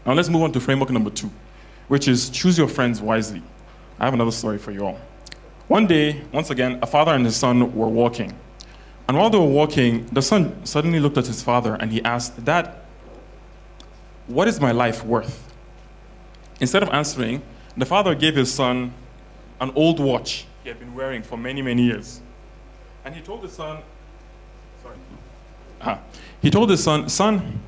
Now let's move on to framework number 2, which is choose your friends wisely. I have another story for you all. One day, once again, a father and his son were walking. And while they were walking, the son suddenly looked at his father and he asked, "Dad, what is my life worth?" Instead of answering, the father gave his son an old watch he had been wearing for many, many years. And he told his son, "Son,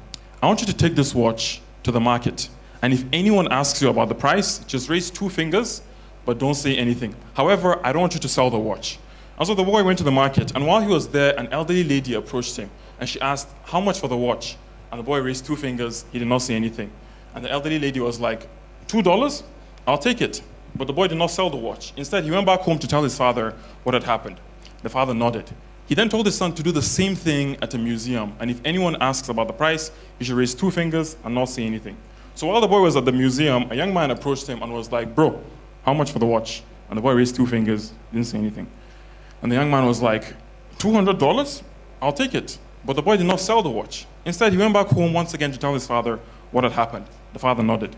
I want you to take this watch to the market. And if anyone asks you about the price, just raise 2 fingers, but don't say anything. However, I don't want you to sell the watch." And so the boy went to the market, and while he was there, an elderly lady approached him, and she asked, "How much for the watch?" And the boy raised 2 fingers, he did not say anything. And the elderly lady was like, $2? I'll take it. But the boy did not sell the watch. Instead, he went back home to tell his father what had happened. The father nodded. He then told his son to do the same thing at a museum, and if anyone asks about the price, he should raise 2 fingers and not say anything. So while the boy was at the museum, a young man approached him and was like, "Bro, how much for the watch?" And the boy raised 2 fingers, didn't say anything. And the young man was like, $200? I'll take it. But the boy did not sell the watch. Instead, he went back home once again to tell his father what had happened. The father nodded.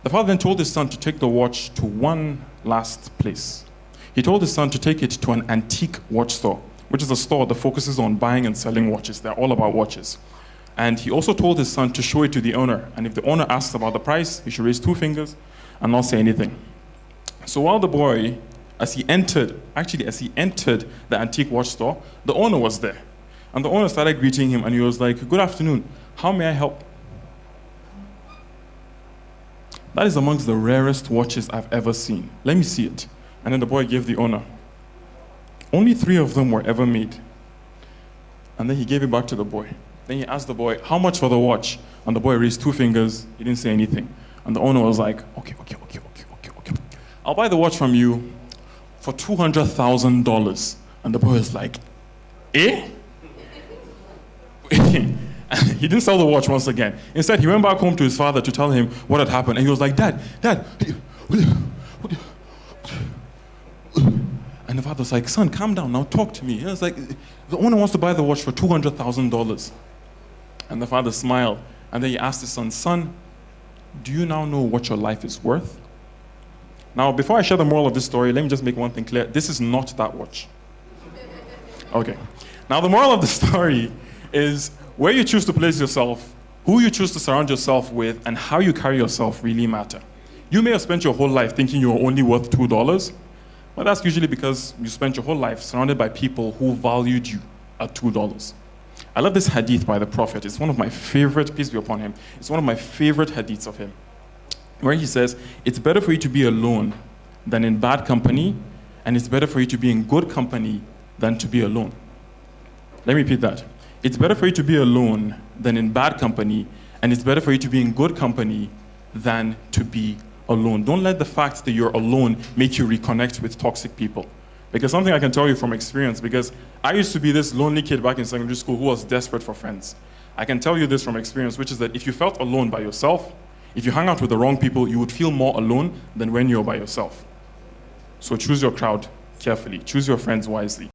The father then told his son to take the watch to one last place. He told his son to take it to an antique watch store, which is a store that focuses on buying and selling watches. They're all about watches. And he also told his son to show it to the owner. And if the owner asks about the price, he should raise 2 fingers and not say anything. So while the boy, as he entered the antique watch store, the owner was there. And the owner started greeting him, and he was like, "Good afternoon, how may I help?" "That is amongst the rarest watches I've ever seen. Let me see it." And then the boy gave the owner. Only 3 of them were ever made. And then he gave it back to the boy. Then he asked the boy, "How much for the watch?" And the boy raised 2 fingers, he didn't say anything. And the owner was like, okay. "I'll buy the watch from you for $200,000. And the boy was like, "Eh?" He didn't sell the watch once again. Instead, he went back home to his father to tell him what had happened. And he was like, Dad. And the father was like, "Son, calm down, now talk to me." He was like, "The owner wants to buy the watch for $200,000. And the father smiled. And then he asked his son, "Son, do you now know what your life is worth?" Now, before I share the moral of this story, let me just make one thing clear. This is not that watch. Okay. Now, the moral of the story is where you choose to place yourself, who you choose to surround yourself with, and how you carry yourself really matter. You may have spent your whole life thinking you were only worth $2, but that's usually because you spent your whole life surrounded by people who valued you at $2. I love this hadith by the Prophet. It's one of my favorite, peace be upon him, it's one of my favorite hadiths of him, where he says, "It's better for you to be alone than in bad company, and it's better for you to be in good company than to be alone." Let me repeat that. It's better for you to be alone than in bad company, and it's better for you to be in good company than to be alone. Don't let the fact that you're alone make you reconnect with toxic people. Because something I can tell you from experience, because I used to be this lonely kid back in secondary school who was desperate for friends. I can tell you this from experience, which is that if you felt alone by yourself, if you hung out with the wrong people, you would feel more alone than when you're by yourself. So choose your crowd carefully. Choose your friends wisely.